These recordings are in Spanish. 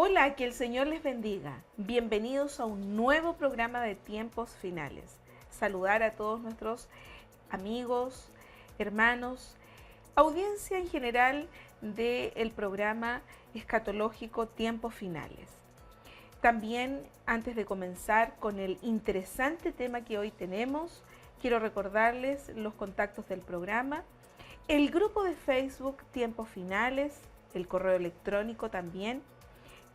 Hola, que el Señor les bendiga. Bienvenidos a un nuevo programa de Tiempos Finales. Saludar a todos nuestros amigos, hermanos, audiencia en general del programa escatológico Tiempos Finales. También, antes de comenzar con el interesante tema que hoy tenemos, quiero recordarles los contactos del programa, el grupo de Facebook Tiempos Finales, el correo electrónico también,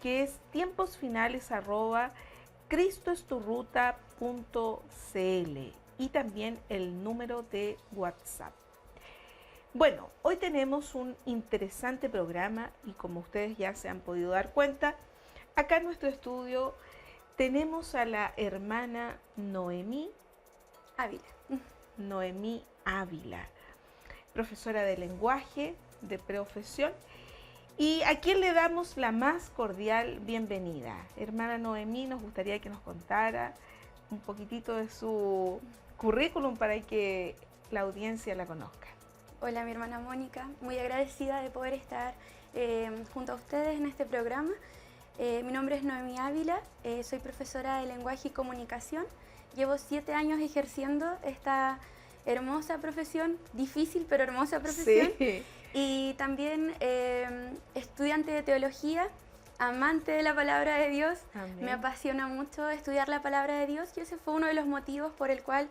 que es tiemposfinales@cristoesturruta.cl y también el número de WhatsApp. Bueno, hoy tenemos un interesante programa y como ustedes ya se han podido dar cuenta, acá en nuestro estudio tenemos a la hermana Noemí Ávila, profesora de lenguaje de profesión, y a quien le damos la más cordial bienvenida. Hermana Noemí, nos gustaría que nos contara un poquitito de su currículum para que la audiencia la conozca. Hola, mi hermana Mónica, muy agradecida de poder estar junto a ustedes en este programa. Mi nombre es Noemí Ávila, soy profesora de lenguaje y comunicación. Llevo 7 años ejerciendo esta hermosa profesión, difícil pero hermosa profesión. Sí. Y también estudiante de teología, amante de la palabra de Dios. Amén. Me apasiona mucho estudiar la palabra de Dios y ese fue uno de los motivos por el cual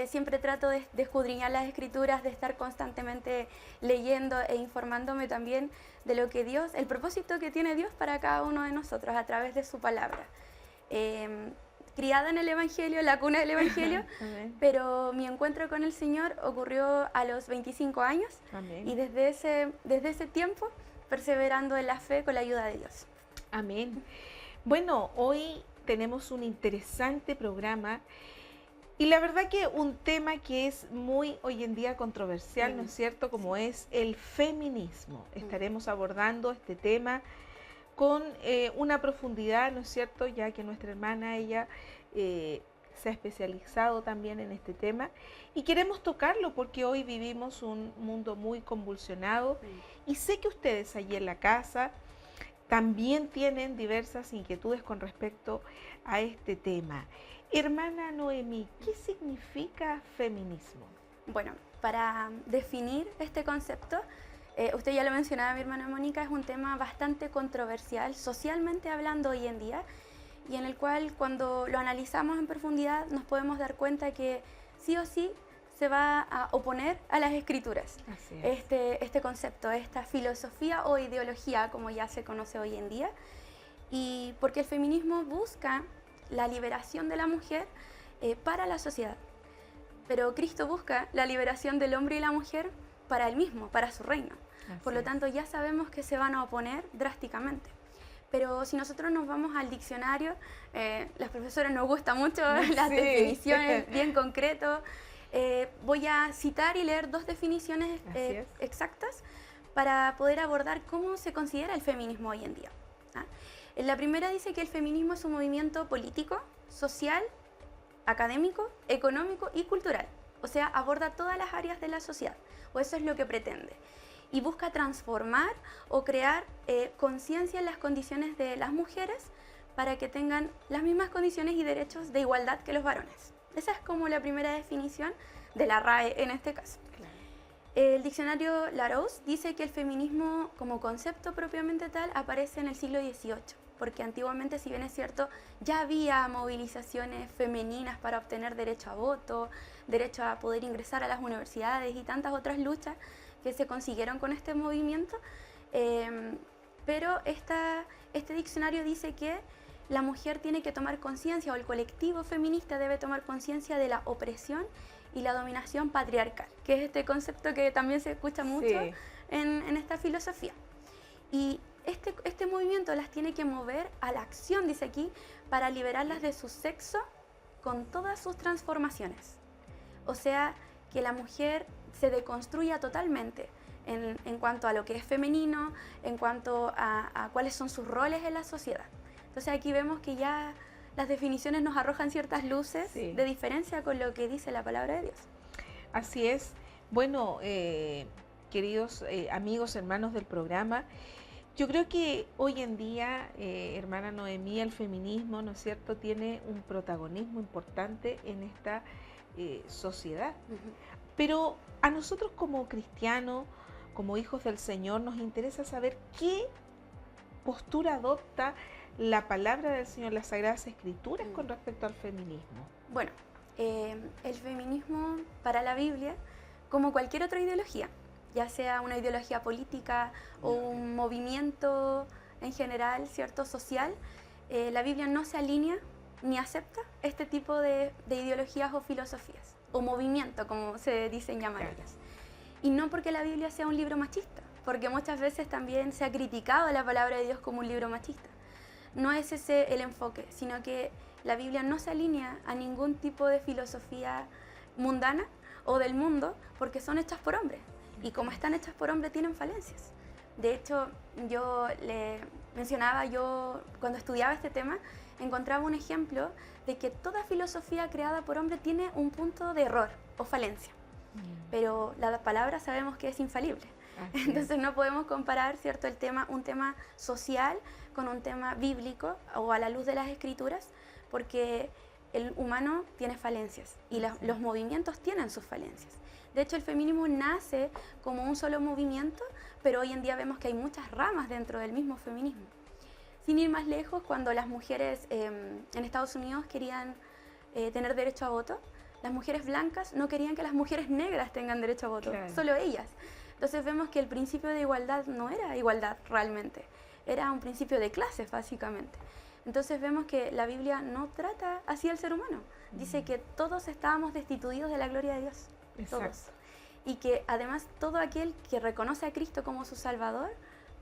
siempre trato de escudriñar las escrituras, de estar constantemente leyendo e informándome también de lo que Dios, el propósito que tiene Dios para cada uno de nosotros a través de su palabra. Criada en el Evangelio, la cuna del Evangelio, pero mi encuentro con el Señor ocurrió a los 25 años. Amén. Y desde ese tiempo perseverando en la fe con la ayuda de Dios. Amén. Bueno, hoy tenemos un interesante programa y la verdad que un tema que es muy hoy en día controversial, ¿no es cierto? Como es el feminismo. Estaremos abordando este tema con una profundidad, ¿no es cierto? Ya que nuestra hermana, ella se ha especializado también en este tema y queremos tocarlo porque hoy vivimos un mundo muy convulsionado y sé que ustedes allí en la casa también tienen diversas inquietudes con respecto a este tema. Hermana Noemí, ¿qué significa feminismo? Bueno, para definir este concepto, usted ya lo mencionaba, mi hermana Mónica, es un tema bastante controversial, socialmente hablando hoy en día, y en el cual cuando lo analizamos en profundidad nos podemos dar cuenta que sí o sí se va a oponer a las escrituras. Así es. Este concepto, esta filosofía o ideología, como ya se conoce hoy en día, y porque el feminismo busca la liberación de la mujer para la sociedad. Pero Cristo busca la liberación del hombre y la mujer para él mismo, para su reino. Por lo tanto, ya sabemos que se van a oponer drásticamente. Pero si nosotros nos vamos al diccionario, las profesoras nos gusta mucho las definiciones bien concretas. Voy a citar y leer 2 definiciones exactas para poder abordar cómo se considera el feminismo hoy en día. La primera dice que el feminismo es un movimiento político, social, académico, económico y cultural. O sea, aborda todas las áreas de la sociedad, o eso es lo que pretende. Y busca transformar o crear conciencia en las condiciones de las mujeres para que tengan las mismas condiciones y derechos de igualdad que los varones. Esa es como la primera definición de la RAE en este caso. Claro. El diccionario Larousse dice que el feminismo como concepto propiamente tal aparece en el siglo XVIII, porque antiguamente, si bien es cierto, ya había movilizaciones femeninas para obtener derecho a voto, derecho a poder ingresar a las universidades y tantas otras luchas que se consiguieron con este movimiento, pero este diccionario dice que la mujer tiene que tomar conciencia, o el colectivo feminista debe tomar conciencia de la opresión y la dominación patriarcal, que es este concepto que también se escucha mucho en esta filosofía. Y este movimiento las tiene que mover a la acción, dice aquí, para liberarlas de su sexo con todas sus transformaciones. O sea, que la mujer se deconstruya totalmente en cuanto a lo que es femenino, en cuanto a cuáles son sus roles en la sociedad. Entonces aquí vemos que ya las definiciones nos arrojan ciertas luces de diferencia con lo que dice la palabra de Dios. Así es. Bueno, queridos amigos, hermanos del programa, Yo creo que hoy en día, hermana Noemí, el feminismo, ¿no es cierto?, tiene un protagonismo importante en esta sociedad. Pero a nosotros como cristianos, como hijos del Señor, nos interesa saber qué postura adopta la palabra del Señor, las Sagradas Escrituras, con respecto al feminismo. Bueno, el feminismo para la Biblia, como cualquier otra ideología, ya sea una ideología política o un movimiento en general, ¿cierto?, social, la Biblia no se alinea ni acepta este tipo de ideologías o filosofías, o movimiento, como se dicen llamar ellas. Y no porque la Biblia sea un libro machista, porque muchas veces también se ha criticado la palabra de Dios como un libro machista. No es ese el enfoque, sino que la Biblia no se alinea a ningún tipo de filosofía mundana o del mundo, porque son hechas por hombres. Y como están hechas por hombres, tienen falencias. De hecho, yo le mencionaba, yo cuando estudiaba este tema, encontraba un ejemplo de que toda filosofía creada por hombre tiene un punto de error o falencia. Pero la palabra sabemos que es infalible. Entonces no podemos comparar, ¿cierto?, un tema social con un tema bíblico o a la luz de las Escrituras, porque el humano tiene falencias y los movimientos tienen sus falencias. De hecho, el feminismo nace como un solo movimiento, pero hoy en día vemos que hay muchas ramas dentro del mismo feminismo. Sin ir más lejos, cuando las mujeres en Estados Unidos querían tener derecho a voto, las mujeres blancas no querían que las mujeres negras tengan derecho a voto, solo ellas. Entonces vemos que el principio de igualdad no era igualdad realmente, era un principio de clases básicamente. Entonces vemos que la Biblia no trata así al ser humano, dice que todos estábamos destituidos de la gloria de Dios. Todos. Y que además todo aquel que reconoce a Cristo como su Salvador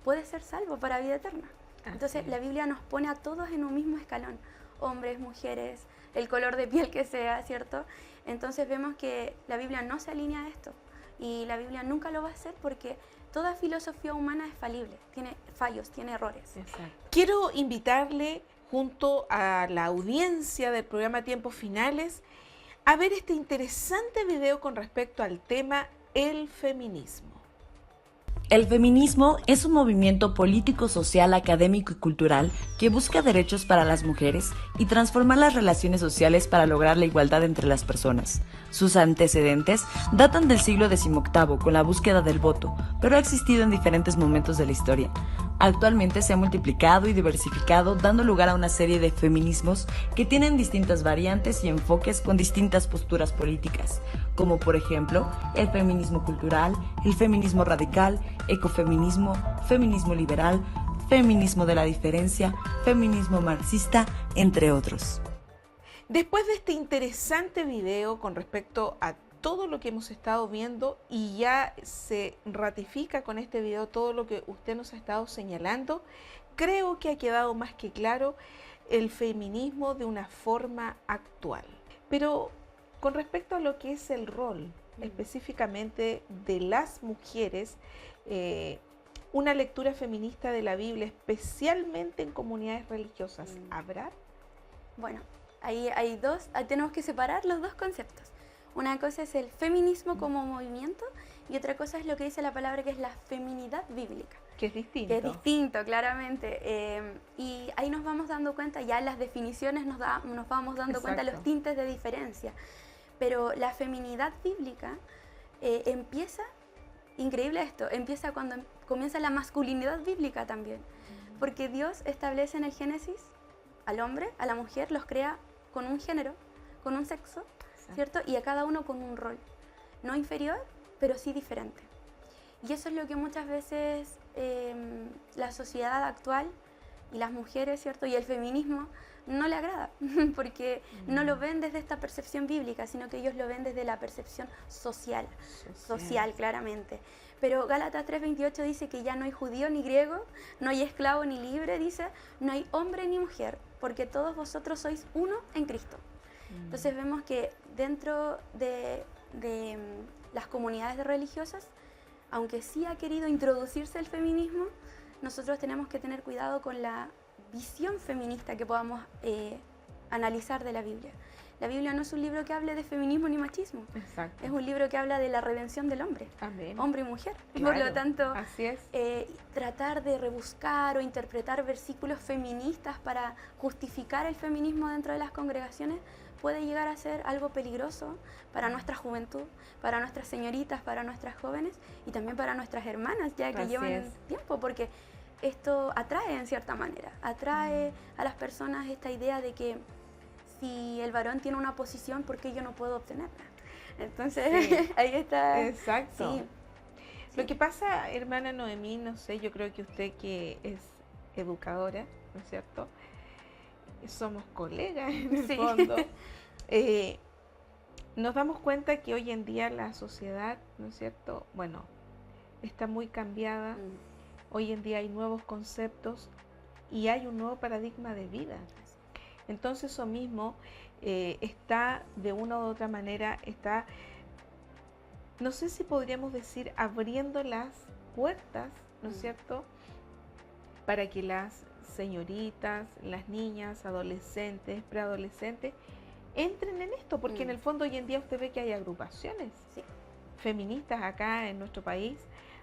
puede ser salvo para vida eterna. Entonces la Biblia nos pone a todos en un mismo escalón, hombres, mujeres, el color de piel que sea, ¿cierto? Entonces vemos que la Biblia no se alinea a esto y la Biblia nunca lo va a hacer porque toda filosofía humana es falible, tiene fallos, tiene errores. Quiero invitarle junto a la audiencia del programa Tiempos Finales a ver este interesante video con respecto al tema el feminismo. El feminismo es un movimiento político, social, académico y cultural que busca derechos para las mujeres y transformar las relaciones sociales para lograr la igualdad entre las personas. Sus antecedentes datan del siglo XVIII con la búsqueda del voto, pero ha existido en diferentes momentos de la historia. Actualmente se ha multiplicado y diversificado, dando lugar a una serie de feminismos que tienen distintas variantes y enfoques con distintas posturas políticas, como por ejemplo el feminismo cultural, el feminismo radical, ecofeminismo, feminismo liberal, feminismo de la diferencia, feminismo marxista, entre otros. Después de este interesante video con respecto a todo lo que hemos estado viendo y ya se ratifica con este video todo lo que usted nos ha estado señalando, creo que ha quedado más que claro el feminismo de una forma actual. Pero con respecto a lo que es el rol específicamente de las mujeres, una lectura feminista de la Biblia, especialmente en comunidades religiosas, ¿habrá? Bueno, ahí tenemos que separar los dos conceptos. Una cosa es el feminismo como movimiento y otra cosa es lo que dice la palabra, que es la feminidad bíblica. Que es distinto. Que es distinto, claramente. Y ahí nos vamos dando cuenta, ya en las definiciones nos vamos dando cuenta los tintes de diferencia. Pero la feminidad bíblica empieza, increíble esto, empieza cuando comienza la masculinidad bíblica también. Porque Dios establece en el Génesis al hombre, a la mujer, los crea con un género, con un sexo, ¿cierto? Y a cada uno con un rol, no inferior, pero sí diferente. Y eso es lo que muchas veces la sociedad actual y las mujeres, ¿cierto? Y el feminismo no le agrada, porque no lo ven desde esta percepción bíblica, sino que ellos lo ven desde la percepción social claramente. Pero Gálatas 3:28 dice que ya no hay judío ni griego, no hay esclavo ni libre, dice, no hay hombre ni mujer, porque todos vosotros sois uno en Cristo. Entonces vemos que dentro de las comunidades religiosas, aunque sí ha querido introducirse el feminismo, nosotros tenemos que tener cuidado con la visión feminista que podamos analizar de la Biblia. La Biblia no es un libro que hable de feminismo ni machismo. Exacto. Es un libro que habla de la redención del hombre. Amén. Hombre y mujer. Claro, Por lo tanto, así es. tratar de rebuscar o interpretar versículos feministas para justificar el feminismo dentro de las congregaciones puede llegar a ser algo peligroso para nuestra juventud, para nuestras señoritas, para nuestras jóvenes y también para nuestras hermanas, ya que Así llevan es. tiempo, porque esto atrae en cierta manera, atrae a las personas esta idea de que si el varón tiene una posición, ¿por qué yo no puedo obtenerla? Entonces, Sí. ahí está. Exacto. Sí. Lo que pasa, hermana Noemí, no sé, yo creo que usted que es educadora, ¿no es cierto? Somos colegas en el Sí. fondo. Nos damos cuenta que hoy en día la sociedad, ¿no es cierto? Bueno, está muy cambiada. Hoy en día hay nuevos conceptos y hay un nuevo paradigma de vida. Entonces eso mismo está de una u otra manera, está, no sé si podríamos decir, abriendo las puertas, ¿no es cierto?, para que las señoritas, las niñas, adolescentes, preadolescentes, entren en esto, porque en el fondo hoy en día usted ve que hay agrupaciones feministas acá en nuestro país,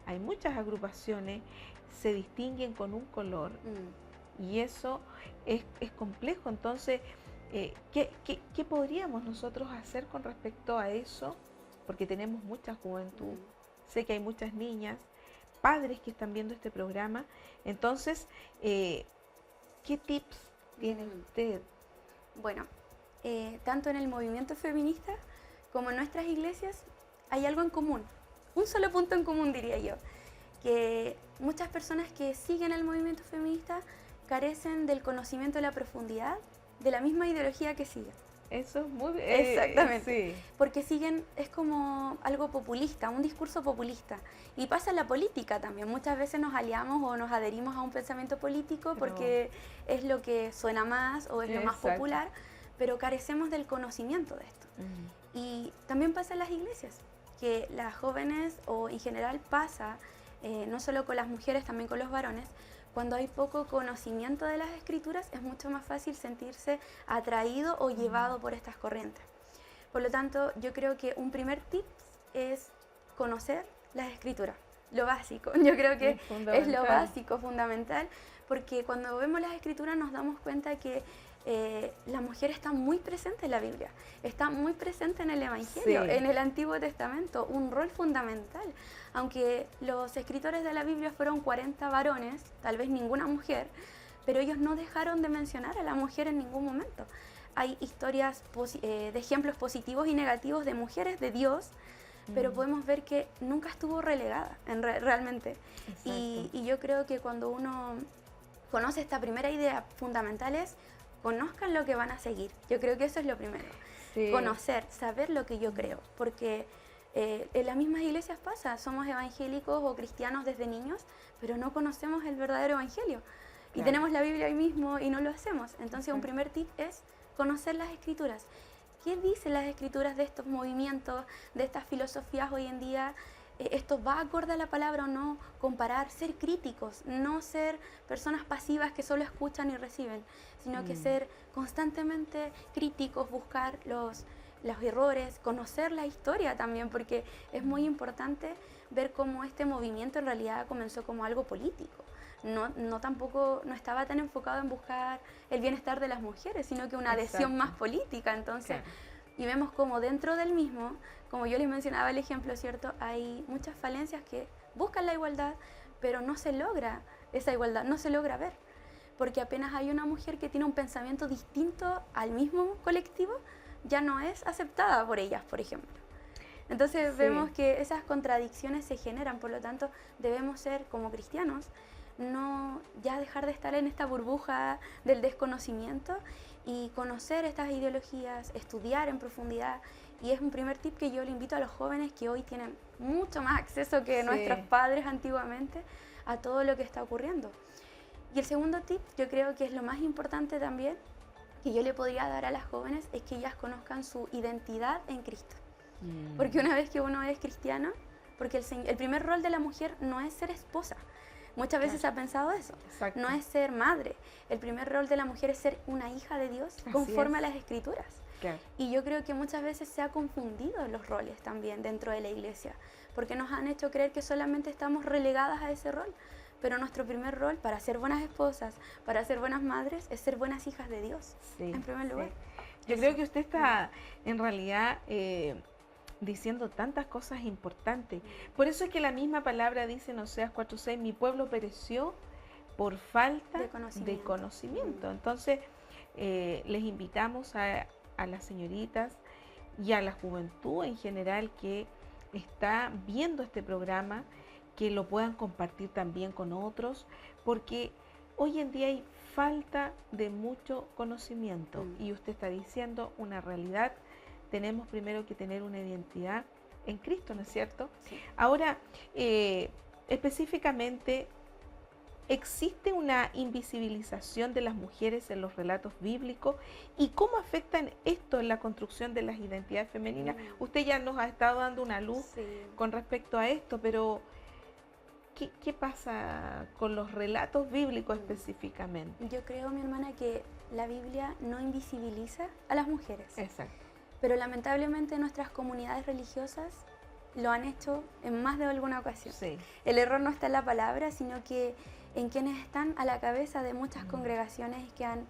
hay muchas agrupaciones, se distinguen con un color y eso es complejo. Entonces, ¿qué podríamos nosotros hacer con respecto a eso? Porque tenemos mucha juventud, sé que hay muchas niñas, padres que están viendo este programa. Entonces, ¿qué tips tiene usted? Bueno, tanto en el movimiento feminista como en nuestras iglesias hay algo en común, un solo punto en común diría yo, que muchas personas que siguen el movimiento feminista carecen del conocimiento de la profundidad de la misma ideología que siguen. Eso es muy... Exactamente. Sí. Porque siguen, es como algo populista, un discurso populista. Y pasa en la política también. Muchas veces nos aliamos o nos adherimos a un pensamiento político porque es lo que suena más o es lo más popular, pero carecemos del conocimiento de esto. Y también pasa en las iglesias, que las jóvenes o en general pasa, no solo con las mujeres, también con los varones, cuando hay poco conocimiento de las escrituras es mucho más fácil sentirse atraído o llevado por estas corrientes. Por lo tanto, yo creo que un primer tip es conocer las escrituras, lo básico. Yo creo que es lo básico, fundamental, porque cuando vemos las escrituras nos damos cuenta que la mujer está muy presente en la Biblia, está muy presente en el Evangelio, en el Antiguo Testamento, un rol fundamental. Aunque los escritores de la Biblia fueron 40 varones, tal vez ninguna mujer, pero ellos no dejaron de mencionar a la mujer en ningún momento. Hay historias de ejemplos positivos y negativos de mujeres de Dios, pero podemos ver que nunca estuvo relegada realmente. Y yo creo que cuando uno conoce esta primera idea fundamental es conozcan lo que van a seguir. Yo creo que eso es lo primero. Conocer, saber lo que yo creo, porque en las mismas iglesias pasa, somos evangélicos o cristianos desde niños, pero no conocemos el verdadero evangelio. Y tenemos la Biblia ahí mismo y no lo hacemos. Entonces un primer tip es conocer las escrituras. ¿Qué dicen las escrituras de estos movimientos, de estas filosofías hoy en día? ¿Esto va acorde a la palabra o no? Comparar, ser críticos, no ser personas pasivas que solo escuchan y reciben, sino que ser constantemente críticos, buscar los errores, conocer la historia también, porque es muy importante ver cómo este movimiento en realidad comenzó como algo político. No estaba tan enfocado en buscar el bienestar de las mujeres, sino que una adhesión más política. Entonces, y vemos como dentro del mismo, como yo les mencionaba el ejemplo, ¿cierto? Hay muchas falencias que buscan la igualdad, pero no se logra esa igualdad, no se logra ver. Porque apenas hay una mujer que tiene un pensamiento distinto al mismo colectivo, ya no es aceptada por ellas, por ejemplo. Entonces vemos que esas contradicciones se generan, por lo tanto debemos ser como cristianos, no ya dejar de estar en esta burbuja del desconocimiento y conocer estas ideologías, estudiar en profundidad. Y es un primer tip que yo le invito a los jóvenes que hoy tienen mucho más acceso que nuestros padres antiguamente a todo lo que está ocurriendo. Y el segundo tip, yo creo que es lo más importante también, que yo le podría dar a las jóvenes, es que ellas conozcan su identidad en Cristo. Porque una vez que uno es cristiano, porque el primer rol de la mujer no es ser esposa. Muchas veces se ha pensado eso. No es ser madre. El primer rol de la mujer es ser una hija de Dios conforme a las Escrituras. Claro. Y yo creo que muchas veces se ha confundido los roles también dentro de la iglesia, porque nos han hecho creer que solamente estamos relegadas a ese rol, pero nuestro primer rol para ser buenas esposas, para ser buenas madres, es ser buenas hijas de Dios, Sí, en primer lugar. Yo creo que usted está en realidad diciendo tantas cosas importantes. Por eso es que la misma palabra dice en Oseas 4:6, mi pueblo pereció por falta de conocimiento. Entonces, les invitamos a las señoritas y a la juventud en general que está viendo este programa, que lo puedan compartir también con otros, porque hoy en día hay falta de mucho conocimiento y usted está diciendo una realidad. Tenemos primero que tener una identidad en Cristo, ¿no es cierto? Sí. Ahora, específicamente, ¿existe una invisibilización de las mujeres en los relatos bíblicos? ¿Y cómo afectan esto en la construcción de las identidades femeninas? Usted ya nos ha estado dando una luz con respecto a esto, pero ¿qué pasa con los relatos bíblicos específicamente? Yo creo, mi hermana, que la Biblia no invisibiliza a las mujeres. Exacto. Pero lamentablemente nuestras comunidades religiosas lo han hecho en más de alguna ocasión. Sí. El error no está en la palabra, sino que en quienes están a la cabeza de muchas congregaciones que han,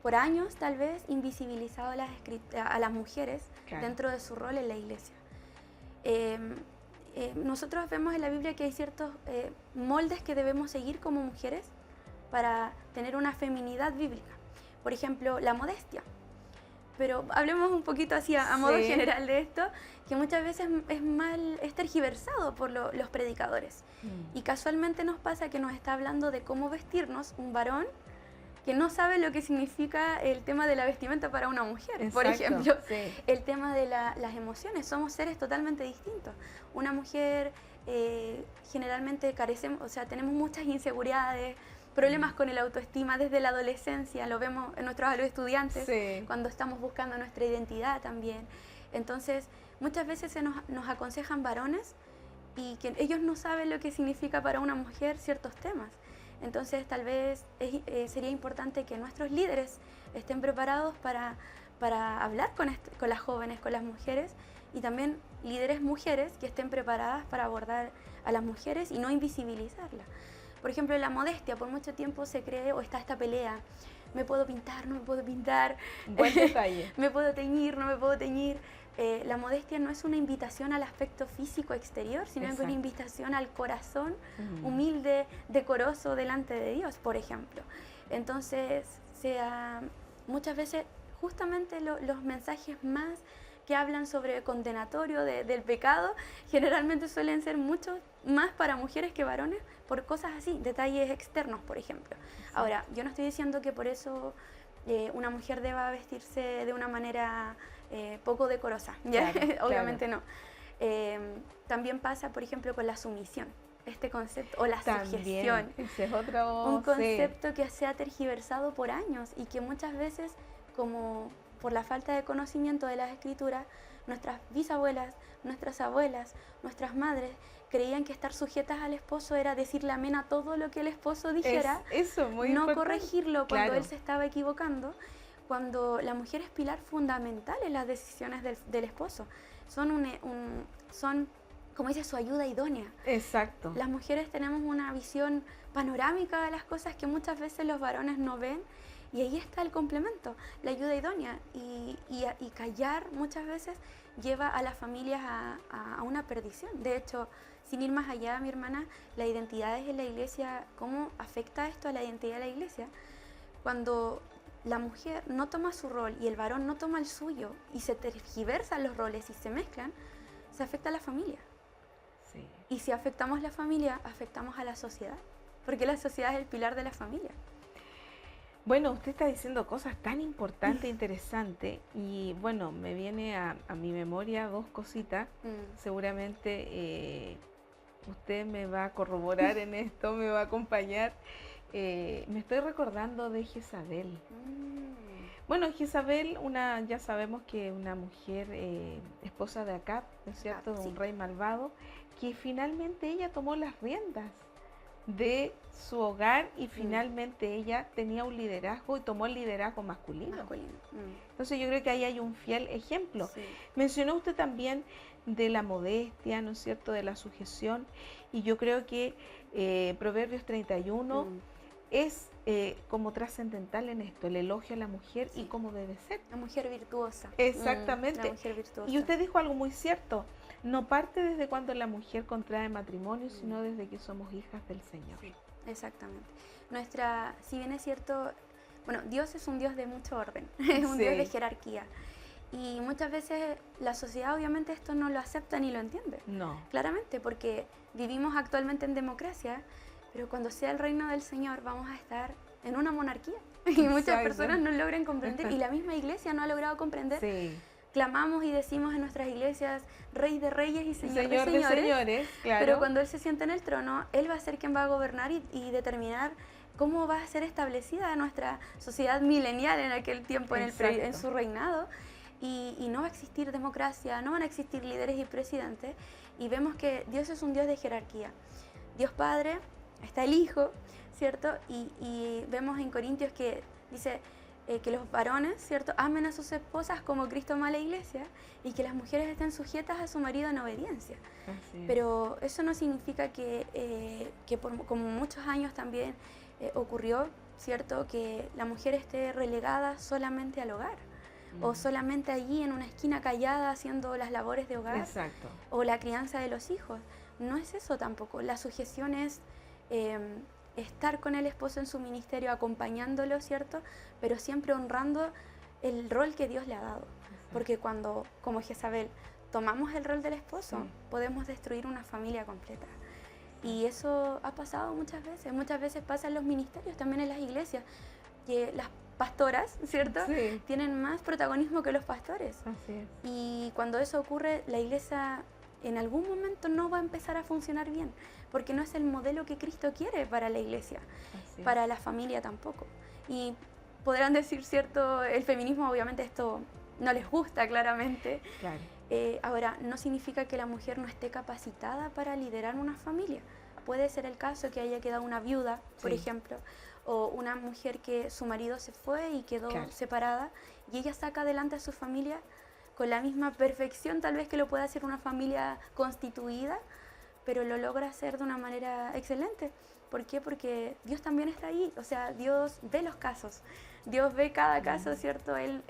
por años tal vez, invisibilizado a las mujeres dentro de su rol en la iglesia. Nosotros vemos en la Biblia que hay ciertos moldes que debemos seguir como mujeres para tener una feminidad bíblica. Por ejemplo, la modestia. Pero hablemos un poquito así a modo general de esto, que muchas veces es tergiversado por los predicadores. Y casualmente nos pasa que nos está hablando de cómo vestirnos un varón que no sabe lo que significa el tema de la vestimenta para una mujer. Exacto, por ejemplo, el tema de las emociones. Somos seres totalmente distintos. Una mujer generalmente carecemos, o sea, tenemos muchas inseguridades, problemas con el autoestima desde la adolescencia, lo vemos en nuestros estudiantes, cuando estamos buscando nuestra identidad también. Entonces, muchas veces nos aconsejan varones y que ellos no saben lo que significa para una mujer ciertos temas. Entonces, tal vez sería importante que nuestros líderes estén preparados para hablar con las jóvenes, con las mujeres, y también líderes mujeres que estén preparadas para abordar a las mujeres y no invisibilizarlas. Por ejemplo, la modestia, por mucho tiempo se cree, o está esta pelea, me puedo pintar, no me puedo pintar, buen detalle. me puedo teñir, no me puedo teñir. La modestia no es una invitación al aspecto físico exterior, sino es una invitación al corazón humilde, decoroso delante de Dios, por ejemplo. Entonces, muchas veces justamente los mensajes más que hablan sobre condenatorio del pecado, generalmente suelen ser mucho más para mujeres que varones, por cosas así, detalles externos, por ejemplo. Ahora, yo no estoy diciendo que por eso una mujer deba vestirse de una manera poco decorosa, ¿ya? Obviamente no. También pasa, por ejemplo, con la sumisión, este concepto, o la sujeción. Ese es otro, un concepto que se ha tergiversado por años y que muchas veces, como por la falta de conocimiento de las escrituras, nuestras bisabuelas, nuestras abuelas, nuestras madres creían que estar sujetas al esposo era decirle amén a todo lo que el esposo dijera, muy no importante. Corregirlo cuando él se estaba equivocando, cuando la mujer es pilar fundamental en las decisiones del esposo. Son, como dice, su ayuda idónea. Exacto. Las mujeres tenemos una visión panorámica de las cosas que muchas veces los varones no ven. Y ahí está el complemento, la ayuda idónea. Y callar muchas veces lleva a las familias a una perdición. De hecho, sin ir más allá, mi hermana, la identidad en la iglesia, ¿cómo afecta esto a la identidad de la iglesia? Cuando la mujer no toma su rol y el varón no toma el suyo y se tergiversan los roles y se mezclan, se afecta a la familia. Sí. Y si afectamos la familia, afectamos a la sociedad, porque la sociedad es el pilar de la familia. Bueno, usted está diciendo cosas tan importantes e interesantes y bueno, me viene a mi memoria dos cositas. Seguramente usted me va a corroborar en esto, me va a acompañar. Me estoy recordando de Jezabel. Bueno, Jezabel, ya sabemos que una mujer esposa de Acab, ¿no es cierto?, de un rey malvado, que finalmente ella tomó las riendas de su hogar y finalmente ella tenía un liderazgo y tomó el liderazgo masculino. Entonces yo creo que ahí hay un fiel ejemplo. Sí. Mencionó usted también de la modestia, ¿no es cierto?, de la sujeción, y yo creo que Proverbios 31 es como trascendental en esto, el elogio a la mujer y cómo debe ser. La mujer virtuosa. Exactamente. La mujer virtuosa. Y usted dijo algo muy cierto, no parte desde cuando la mujer contrae matrimonio, sino desde que somos hijas del Señor. Sí, exactamente. Si bien es cierto, bueno, Dios es un Dios de mucho orden, es un Dios de jerarquía. Y muchas veces la sociedad obviamente esto no lo acepta ni lo entiende. No. Claramente, porque vivimos actualmente en democracia, pero cuando sea el reino del Señor vamos a estar en una monarquía. Y muchas personas no logran comprender, y la misma iglesia no ha logrado comprender. Sí. Clamamos y decimos en nuestras iglesias, Rey de reyes y Señor de señores, claro. Pero cuando Él se sienta en el trono, Él va a ser quien va a gobernar y determinar cómo va a ser establecida nuestra sociedad milenial en aquel tiempo, en su reinado. Y no va a existir democracia, no van a existir líderes y presidentes. Y vemos que Dios es un Dios de jerarquía. Dios Padre, está el Hijo, ¿cierto? Y vemos en Corintios que dice que los varones, ¿cierto?, amen a sus esposas como Cristo ama a la iglesia, y que las mujeres estén sujetas a su marido en obediencia. Pero eso no significa que como muchos años también ocurrió, ¿cierto?, que la mujer esté relegada solamente al hogar. O solamente allí en una esquina callada haciendo las labores de hogar. Exacto. O la crianza de los hijos. No es eso tampoco. La sujeción es estar con el esposo en su ministerio, acompañándolo, ¿cierto? Pero siempre honrando el rol que Dios le ha dado. Exacto. Porque cuando, como Jezabel, tomamos el rol del esposo, podemos destruir una familia completa. Y eso ha pasado muchas veces. Muchas veces pasa en los ministerios, también en las iglesias, que las pastoras, ¿cierto?, tienen más protagonismo que los pastores. Así es. Y cuando eso ocurre, la iglesia en algún momento no va a empezar a funcionar bien, porque no es el modelo que Cristo quiere para la iglesia, para la familia tampoco. Y podrán decir, ¿cierto?, el feminismo, obviamente esto no les gusta claramente. Claro. Ahora, no significa que la mujer no esté capacitada para liderar una familia. Puede ser el caso que haya quedado una viuda, por ejemplo, o una mujer que su marido se fue y quedó separada, y ella saca adelante a su familia con la misma perfección tal vez que lo pueda hacer una familia constituida, pero lo logra hacer de una manera excelente. ¿Por qué? Porque Dios también está ahí, o sea, Dios ve los casos, Dios ve cada caso, ¿cierto? El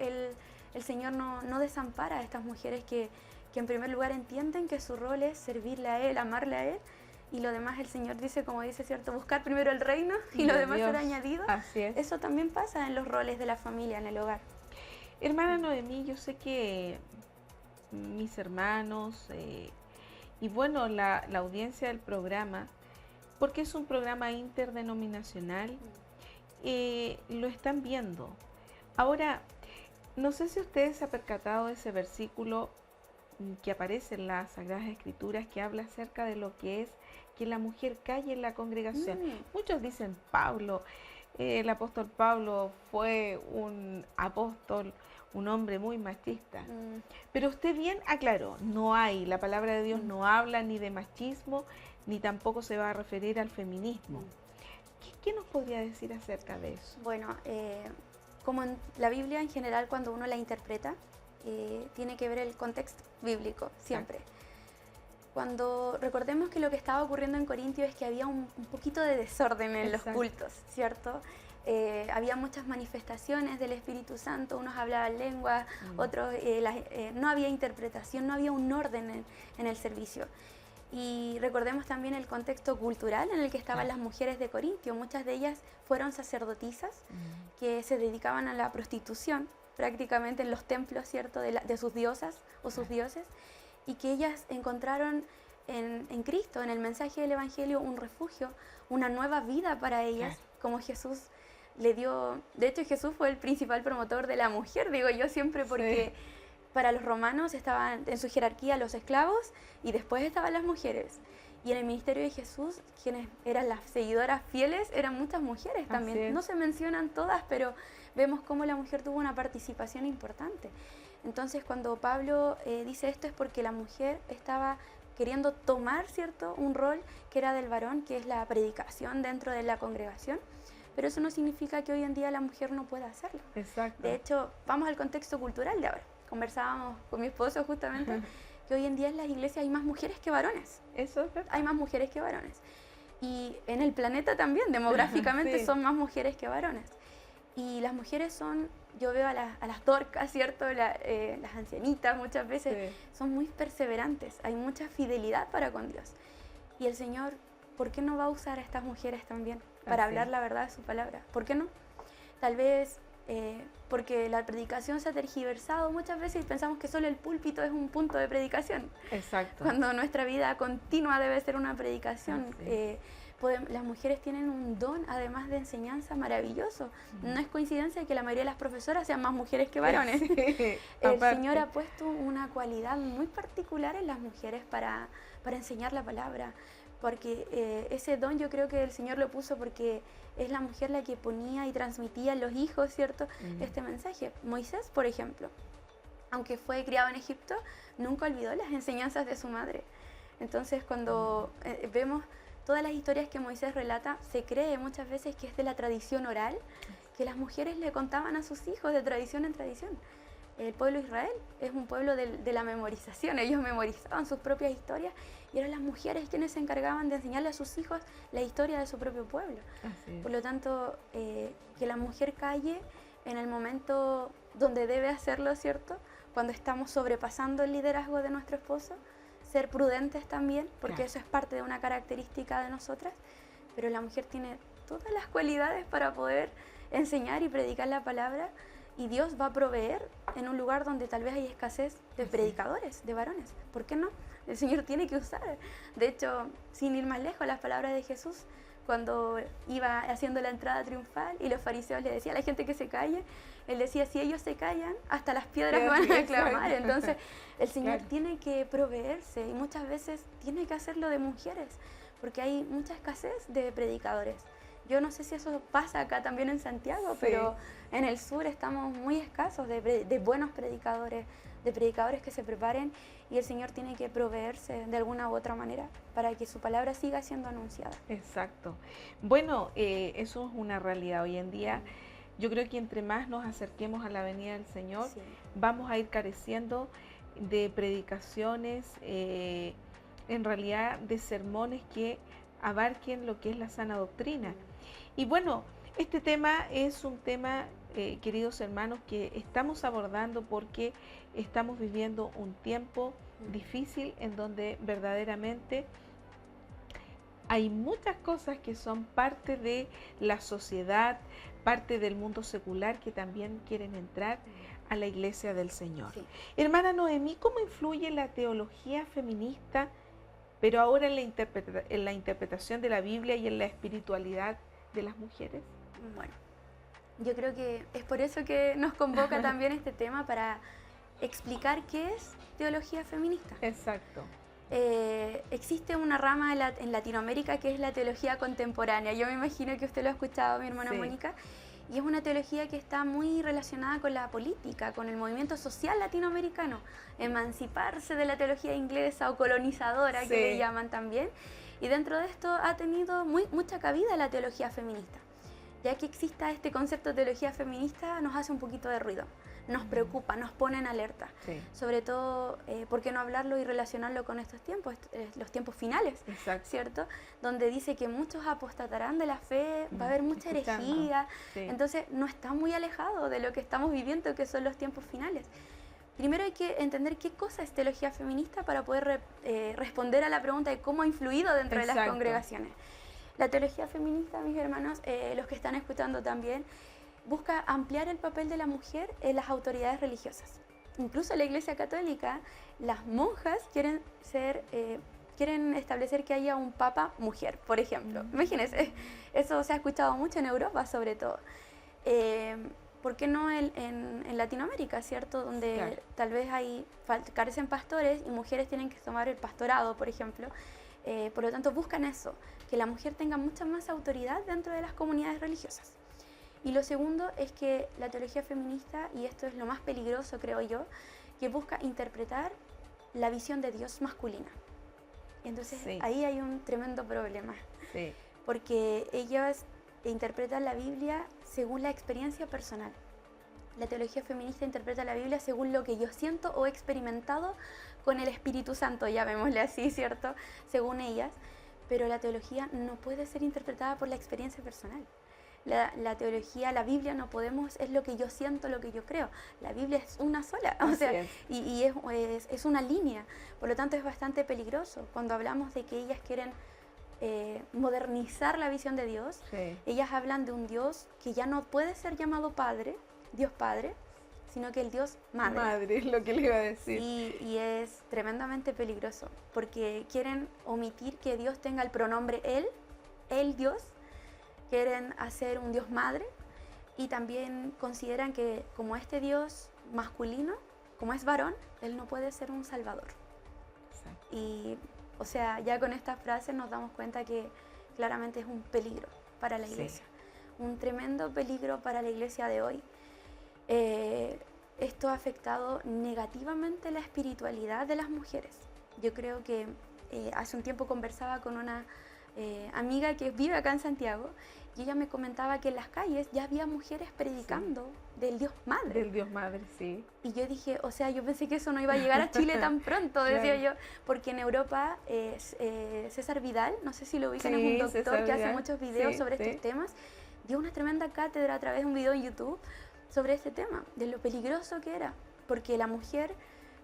Señor no desampara a estas mujeres que en primer lugar entienden que su rol es servirle a Él, amarle a Él, y lo demás el Señor dice, como dice, ¿cierto?, buscar primero el reino y lo demás será añadido. Así es. Eso también pasa en los roles de la familia, en el hogar. Hermana Noemí, yo sé que mis hermanos y bueno, la audiencia del programa, porque es un programa interdenominacional, lo están viendo. Ahora, no sé si ustedes se han percatado de ese versículo que aparece en las Sagradas Escrituras que habla acerca de lo que es que la mujer calle en la congregación. Muchos dicen Pablo, el apóstol Pablo fue un apóstol, un hombre muy machista. Pero usted bien aclaró, la palabra de Dios no habla ni de machismo, ni tampoco se va a referir al feminismo. ¿Qué nos podría decir acerca de eso? Bueno, como en la Biblia en general, cuando uno la interpreta, tiene que ver el contexto bíblico, siempre. Cuando recordemos que lo que estaba ocurriendo en Corintios es que había un poquito de desorden en los cultos, ¿cierto? Había muchas manifestaciones del Espíritu Santo, unos hablaban lenguas, otros no había interpretación, no había un orden en el servicio. Y recordemos también el contexto cultural en el que estaban las mujeres de Corintio. Muchas de ellas fueron sacerdotisas que se dedicaban a la prostitución, prácticamente en los templos, ¿cierto?, de sus diosas o sus dioses, y que ellas encontraron en Cristo, en el mensaje del Evangelio, un refugio, una nueva vida para ellas, como Jesús le dio. De hecho, Jesús fue el principal promotor de la mujer, digo yo siempre, porque para los romanos estaban en su jerarquía los esclavos y después estaban las mujeres. Y en el ministerio de Jesús, quienes eran las seguidoras fieles, eran muchas mujeres también. No se mencionan todas, pero vemos cómo la mujer tuvo una participación importante. Entonces, cuando Pablo dice esto es porque la mujer estaba queriendo tomar, ¿cierto?, un rol que era del varón, que es la predicación dentro de la congregación, pero eso no significa que hoy en día la mujer no pueda hacerlo. Exacto. De hecho, vamos al contexto cultural de ahora. Conversábamos con mi esposo justamente que hoy en día en las iglesias hay más mujeres que varones. Eso es verdad. Hay más mujeres que varones. Y en el planeta también, demográficamente, Sí. son más mujeres que varones. Y las mujeres son, yo veo a las Dorcas, ¿cierto? Las ancianitas muchas veces, Sí. son muy perseverantes, hay mucha fidelidad para con Dios. Y el Señor, ¿por qué no va a usar a estas mujeres también para Así hablar es. la verdad de su palabra? ¿Por qué no? Tal vez porque la predicación se ha tergiversado muchas veces y pensamos que solo el púlpito es un punto de predicación, Exacto. cuando nuestra vida continua debe ser una predicación. Así Las mujeres tienen un don, además de enseñanza, maravilloso. No es coincidencia que la mayoría de las profesoras sean más mujeres que varones. Sí, El aparte. Señor ha puesto una cualidad muy particular en las mujeres para enseñar la palabra, porque ese don yo creo que el Señor lo puso porque es la mujer la que ponía y transmitía a los hijos, ¿cierto?, este mensaje. Moisés, por ejemplo, aunque fue criado en Egipto, nunca olvidó las enseñanzas de su madre. Entonces, cuando vemos todas las historias que Moisés relata, se cree muchas veces que es de la tradición oral, que las mujeres le contaban a sus hijos de tradición en tradición. El pueblo de Israel es un pueblo de la memorización, ellos memorizaban sus propias historias y eran las mujeres quienes se encargaban de enseñarle a sus hijos la historia de su propio pueblo. Así es. Por lo tanto, que la mujer calle en el momento donde debe hacerlo, ¿cierto?, cuando estamos sobrepasando el liderazgo de nuestro esposo, ser prudentes también, porque Claro. eso es parte de una característica de nosotras, pero la mujer tiene todas las cualidades para poder enseñar y predicar la palabra, y Dios va a proveer en un lugar donde tal vez hay escasez de predicadores, de varones. ¿Por qué no? El Señor tiene que usar. De hecho, sin ir más lejos, las palabras de Jesús, cuando iba haciendo la entrada triunfal y los fariseos le decían a la gente que se calle, él decía, si ellos se callan, hasta las piedras van a clamar. Entonces, el Señor Claro. tiene que proveerse y muchas veces tiene que hacerlo de mujeres, porque hay mucha escasez de predicadores. Yo no sé si eso pasa acá también en Santiago, Sí. pero en el sur estamos muy escasos de buenos predicadores, de predicadores que se preparen, y el Señor tiene que proveerse de alguna u otra manera para que su palabra siga siendo anunciada. Exacto. Bueno, eso es una realidad hoy en día. Yo creo que entre más nos acerquemos a la venida del Señor, Sí. vamos a ir careciendo de predicaciones, en realidad de sermones que abarquen lo que es la sana doctrina. Y bueno, este tema es un tema, queridos hermanos, que estamos abordando porque estamos viviendo un tiempo difícil en donde verdaderamente hay muchas cosas que son parte de la sociedad, parte del mundo secular, que también quieren entrar a la iglesia del Señor. Sí. Hermana Noemí, ¿cómo influye la teología feminista, pero ahora en la interpretación de la Biblia y en la espiritualidad de las mujeres? Bueno, yo creo que es por eso que nos convoca también este tema, para explicar qué es teología feminista. Exacto. Existe una rama en Latinoamérica que es la teología contemporánea. Yo me imagino que usted lo ha escuchado, mi hermana Sí. Mónica, y es una teología que está muy relacionada con la política, con el movimiento social latinoamericano, emanciparse de la teología inglesa o colonizadora, que Sí. le llaman también, y dentro de esto ha tenido mucha cabida la teología feminista. Ya que exista este concepto de teología feminista nos hace un poquito de ruido, nos preocupa, nos pone en alerta. Sí. Sobre todo, ¿por qué no hablarlo y relacionarlo con estos tiempos, los tiempos finales? Exacto. ¿Cierto? Donde dice que muchos apostatarán de la fe, va a haber mucha Escuchando. herejía. Sí. Entonces, no está muy alejado de lo que estamos viviendo, que son los tiempos finales. Primero hay que entender qué cosa es teología feminista para poder responder a la pregunta de cómo ha influido dentro de las Exacto. congregaciones. La teología feminista, mis hermanos, los que están escuchando también, busca ampliar el papel de la mujer en las autoridades religiosas. Incluso en la Iglesia Católica, las monjas quieren establecer que haya un papa mujer, por ejemplo. Imagínense, eso se ha escuchado mucho en Europa, sobre todo. ¿Por qué no en Latinoamérica, cierto? Donde Claro. tal vez carecen pastores y mujeres tienen que tomar el pastorado, por ejemplo. Por lo tanto, buscan eso, que la mujer tenga mucha más autoridad dentro de las comunidades religiosas. Y lo segundo es que la teología feminista, y esto es lo más peligroso, creo yo, que busca interpretar la visión de Dios masculina. Entonces Sí. ahí hay un tremendo problema, Sí. porque ellas interpretan la Biblia según la experiencia personal. La teología feminista interpreta la Biblia según lo que yo siento o he experimentado con el Espíritu Santo, llamémosle así, ¿cierto? Según ellas, pero la teología no puede ser interpretada por la experiencia personal. La teología, la Biblia no podemos, es lo que yo siento, lo que yo creo. La Biblia es una sola, o Así sea, es. y es una línea, por lo tanto es bastante peligroso. Cuando hablamos de que ellas quieren modernizar la visión de Dios, Sí. ellas hablan de un Dios que ya no puede ser llamado Padre, Dios Padre, sino que el Dios Madre. Madre, es lo que le iba a decir. Y es tremendamente peligroso, porque quieren omitir que Dios tenga el pronombre el Dios, quieren hacer un Dios Madre, y también consideran que como este Dios masculino, como es varón, Él no puede ser un Salvador. Exacto. Y, o sea, ya con estas frases nos damos cuenta que claramente es un peligro para la Sí. iglesia, un tremendo peligro para la iglesia de hoy. Esto ha afectado negativamente la espiritualidad de las mujeres. Yo creo que hace un tiempo conversaba con una amiga que vive acá en Santiago, y ella me comentaba que en las calles ya había mujeres predicando del Dios Madre. Del Dios Madre, sí. Y yo dije, o sea, yo pensé que eso no iba a llegar a Chile tan pronto, decía Claro. yo, porque en Europa César Vidal, no sé si lo ubican, Sí, es un doctor César que hace Vidal. muchos videos Sí, sobre sí. estos temas, dio una tremenda cátedra a través de un video en YouTube sobre este tema, de lo peligroso que era, porque la mujer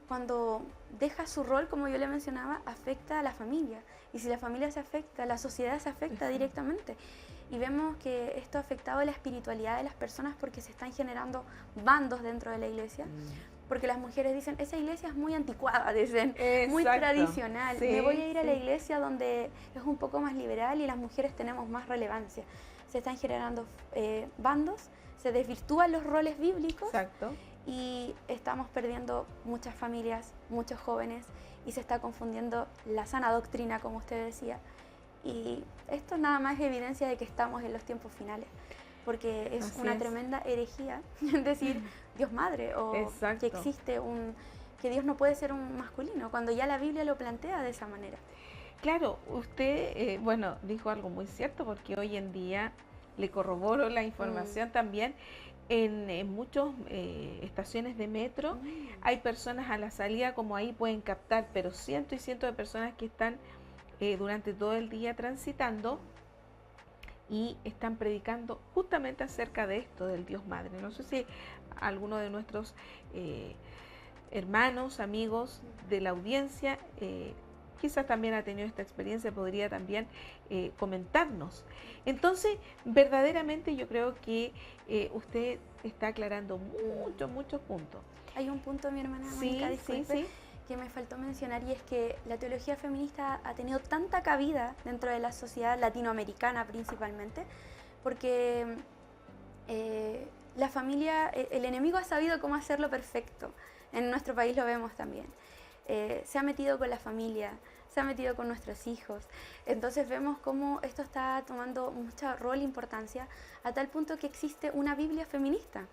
cuando deja su rol, como yo le mencionaba, afecta a la familia, y si la familia se afecta, la sociedad se afecta Exacto. directamente. Y vemos que esto ha afectado la espiritualidad de las personas porque se están generando bandos dentro de la iglesia, porque las mujeres dicen, esa iglesia es muy anticuada, dicen, muy Exacto. tradicional, Sí, me voy a ir a la sí. iglesia donde es un poco más liberal y las mujeres tenemos más relevancia. Se están generando bandos, se desvirtúan los roles bíblicos, Exacto. y estamos perdiendo muchas familias, muchos jóvenes, y se está confundiendo la sana doctrina, como usted decía. Y esto nada más es evidencia de que estamos en los tiempos finales, porque es Así una es. tremenda herejía decir Dios Madre, o Exacto. que existe que Dios no puede ser un masculino, cuando ya la Biblia lo plantea de esa manera. Claro, usted, bueno, dijo algo muy cierto, porque hoy en día le corroboro la información también. En muchas estaciones de metro hay personas a la salida, como ahí pueden captar, pero cientos y cientos de personas que están durante todo el día transitando y están predicando justamente acerca de esto, del Dios Madre. No sé si alguno de nuestros hermanos, amigos de la audiencia, quizás también ha tenido esta experiencia, podría también comentarnos. Entonces, verdaderamente yo creo que usted está aclarando muchos puntos. Hay un punto, mi hermana Sí, Mónica, sí, disculpe, sí. que me faltó mencionar, y es que la teología feminista ha tenido tanta cabida dentro de la sociedad latinoamericana principalmente, porque la familia, el enemigo ha sabido cómo hacerlo perfecto. En nuestro país lo vemos también. Se ha metido con la familia, se ha metido con nuestros hijos. Entonces vemos cómo esto está tomando mucho rol e importancia, a tal punto que existe una Biblia feminista.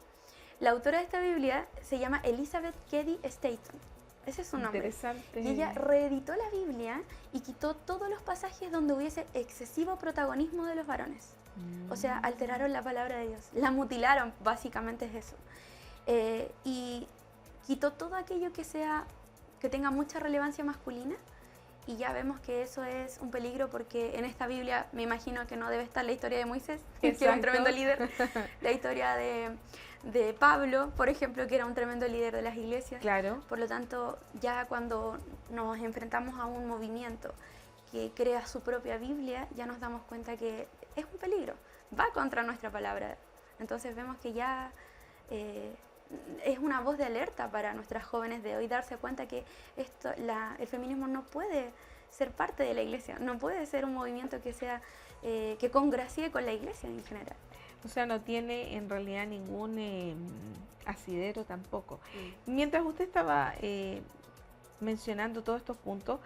La autora de esta Biblia se llama Elizabeth Cady Stanton. Ese es su nombre. Interesante. Y ella reeditó la Biblia y quitó todos los pasajes donde hubiese excesivo protagonismo de los varones. O sea, alteraron la palabra de Dios, la mutilaron, básicamente es eso. Y quitó todo aquello que tenga mucha relevancia masculina, y ya vemos que eso es un peligro, porque en esta Biblia me imagino que no debe estar la historia de Moisés, que era un tremendo líder, la historia de Pablo, por ejemplo, que era un tremendo líder de las iglesias. Claro. Por lo tanto, ya cuando nos enfrentamos a un movimiento que crea su propia Biblia, ya nos damos cuenta que es un peligro, va contra nuestra palabra. Entonces vemos que ya es una voz de alerta para nuestras jóvenes de hoy, darse cuenta que el feminismo no puede ser parte de la iglesia, no puede ser un movimiento que congracie con la iglesia en general. O sea, no tiene en realidad ningún asidero tampoco. Mientras usted estaba mencionando todos estos puntos,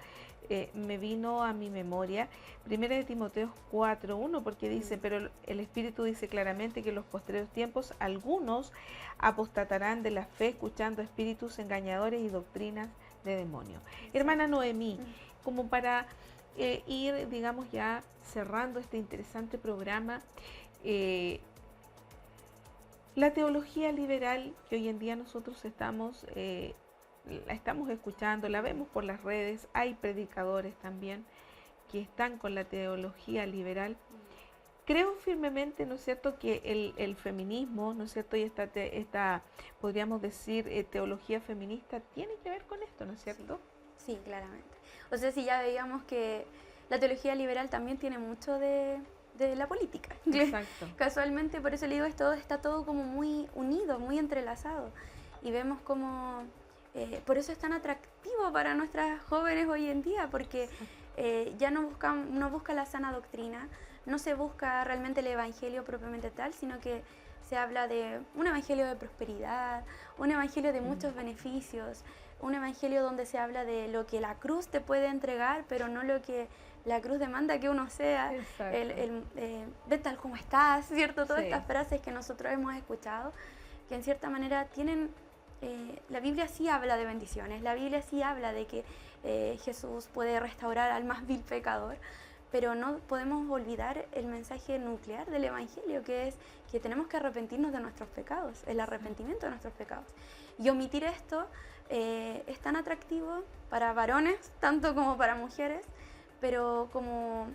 me vino a mi memoria 1 de Timoteo 4:1, porque dice, pero el Espíritu dice claramente que en los posteriores tiempos algunos apostatarán de la fe, escuchando espíritus engañadores y doctrinas de demonios. Hermana Noemí, como para ir, digamos, ya cerrando este interesante programa. La teología liberal que hoy en día nosotros la estamos escuchando, la vemos por las redes, hay predicadores también que están con la teología liberal. Creo firmemente, ¿no es cierto?, que el feminismo, ¿no es cierto?, y esta podríamos decir, teología feminista tiene que ver con esto, ¿no es cierto? Sí, claramente. O sea, si ya veíamos que la teología liberal también tiene mucho de la política. Exacto. Casualmente, por eso le digo, esto está todo como muy unido, muy entrelazado. Y vemos como, por eso es tan atractivo para nuestras jóvenes hoy en día, porque ya no busca la sana doctrina, no se busca realmente el evangelio propiamente tal, sino que se habla de un evangelio de prosperidad, un evangelio de muchos beneficios, un evangelio donde se habla de lo que la cruz te puede entregar, pero no lo que la cruz demanda que uno sea, ve tal como estás, ¿cierto? Todas estas frases que nosotros hemos escuchado, que en cierta manera tienen, la Biblia sí habla de bendiciones, la Biblia sí habla de que Jesús puede restaurar al más vil pecador, pero no podemos olvidar el mensaje nuclear del evangelio, que es que tenemos que arrepentirnos de nuestros pecados, el arrepentimiento de nuestros pecados. Y omitir esto es tan atractivo para varones, tanto como para mujeres, pero como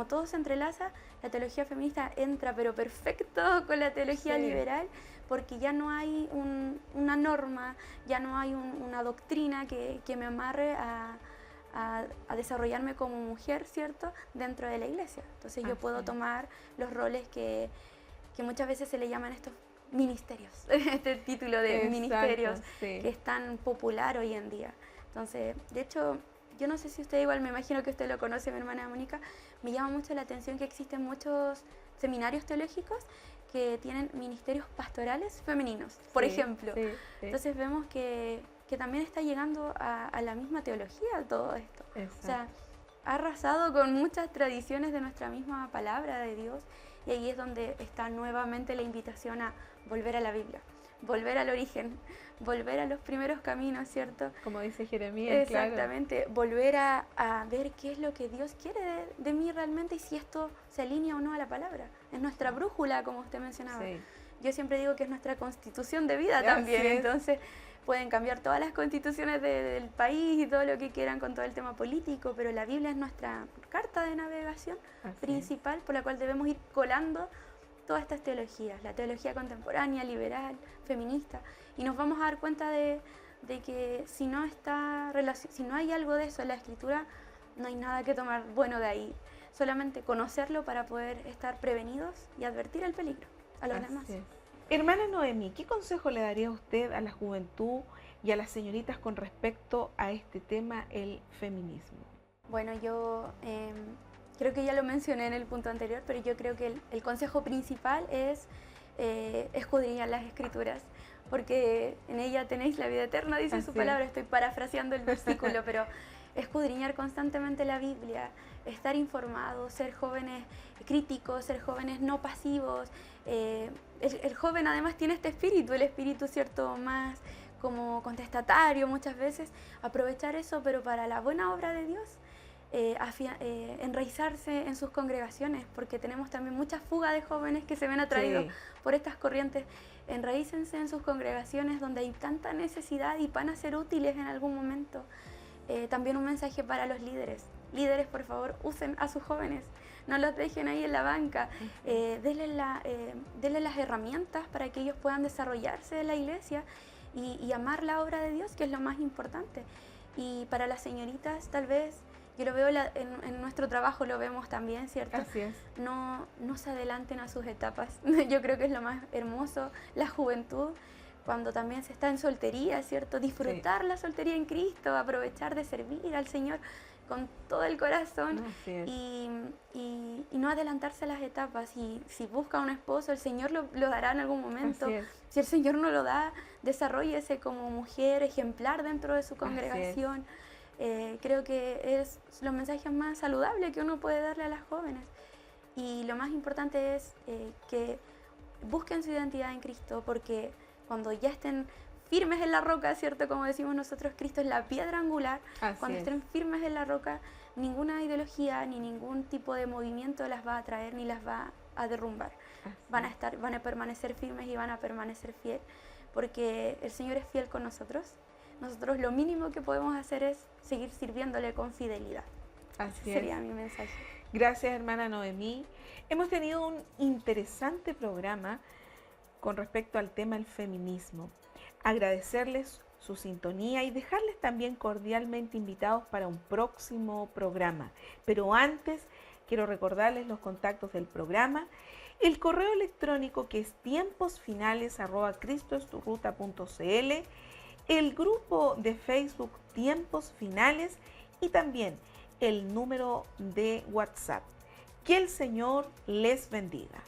todo se entrelaza, la teología feminista entra pero perfecto con la teología liberal, porque ya no hay una norma, ya no hay una doctrina que me amarre a desarrollarme como mujer, ¿cierto?, dentro de la iglesia. Entonces yo puedo tomar los roles que muchas veces se le llaman estos ministerios, este título de ministerios que es tan popular hoy en día. Entonces, de hecho, yo no sé si usted igual, me imagino que usted lo conoce, mi hermana Mónica, me llama mucho la atención que existen muchos seminarios teológicos que tienen ministerios pastorales femeninos, por ejemplo. Entonces vemos que también está llegando a la misma teología todo esto. Exacto. O sea, ha arrasado con muchas tradiciones de nuestra misma palabra de Dios, y ahí es donde está nuevamente la invitación a volver a la Biblia, volver al origen, volver a los primeros caminos, ¿cierto? Como dice Jeremías, exactamente, claro. Volver a ver qué es lo que Dios quiere de mí realmente y si esto se alinea o no a la palabra. Es nuestra brújula, como usted mencionaba. Sí. Yo siempre digo que es nuestra constitución de vida también, entonces pueden cambiar todas las constituciones del país y todo lo que quieran con todo el tema político, pero la Biblia es nuestra carta de navegación principal por la cual debemos ir colando todas estas teologías, la teología contemporánea, liberal, feminista, y nos vamos a dar cuenta de que si no hay algo de eso en la Escritura, no hay nada que tomar bueno de ahí, solamente conocerlo para poder estar prevenidos y advertir el peligro a los demás. Hermana Noemí, ¿qué consejo le daría usted a la juventud y a las señoritas con respecto a este tema, el feminismo? Bueno, yo creo que ya lo mencioné en el punto anterior, pero yo creo que el consejo principal es escudriñar las Escrituras, porque en ella tenéis la vida eterna, dice su palabra. Estoy parafraseando el versículo, pero escudriñar constantemente la Biblia, estar informados, ser jóvenes críticos, ser jóvenes no pasivos. El joven además tiene este espíritu, el espíritu, ¿cierto?, más como contestatario muchas veces, aprovechar eso, pero para la buena obra de Dios, enraizarse en sus congregaciones, porque tenemos también mucha fuga de jóvenes que se ven atraídos por estas corrientes. Enraícense en sus congregaciones donde hay tanta necesidad y van a ser útiles en algún momento. También un mensaje para los líderes. Líderes, por favor, usen a sus jóvenes, no los dejen ahí en la banca, denles las herramientas para que ellos puedan desarrollarse en la iglesia y amar la obra de Dios, que es lo más importante. Y para las señoritas, tal vez, yo lo veo en nuestro trabajo, lo vemos también, ¿cierto? Así es. No se adelanten a sus etapas. Yo creo que es lo más hermoso, la juventud, cuando también se está en soltería, ¿cierto? Disfrutar la soltería en Cristo, aprovechar de servir al Señor con todo el corazón y no adelantarse a las etapas. Y si busca un esposo, el Señor lo dará en algún momento. Si el Señor no lo da, desarróllese como mujer ejemplar dentro de su congregación. Creo que es los mensajes más saludables que uno puede darle a las jóvenes. Y lo más importante es que busquen su identidad en Cristo, porque cuando ya estén firmes en la roca, ¿cierto? Como decimos nosotros, Cristo es la piedra angular. Así Cuando es. estén firmes en la roca, ninguna ideología ni ningún tipo de movimiento las va a atraer ni las va a derrumbar. Van a permanecer firmes y van a permanecer fiel, porque el Señor es fiel con nosotros. Nosotros lo mínimo que podemos hacer es seguir sirviéndole con fidelidad. Así Ese es. sería mi mensaje. Gracias, hermana Noemí. Hemos tenido un interesante programa con respecto al tema del feminismo. Agradecerles su sintonía y dejarles también cordialmente invitados para un próximo programa. Pero antes, quiero recordarles los contactos del programa, el correo electrónico que es tiemposfinales@cristoesturruta.cl, el grupo de Facebook Tiempos Finales y también el número de WhatsApp. Que el Señor les bendiga.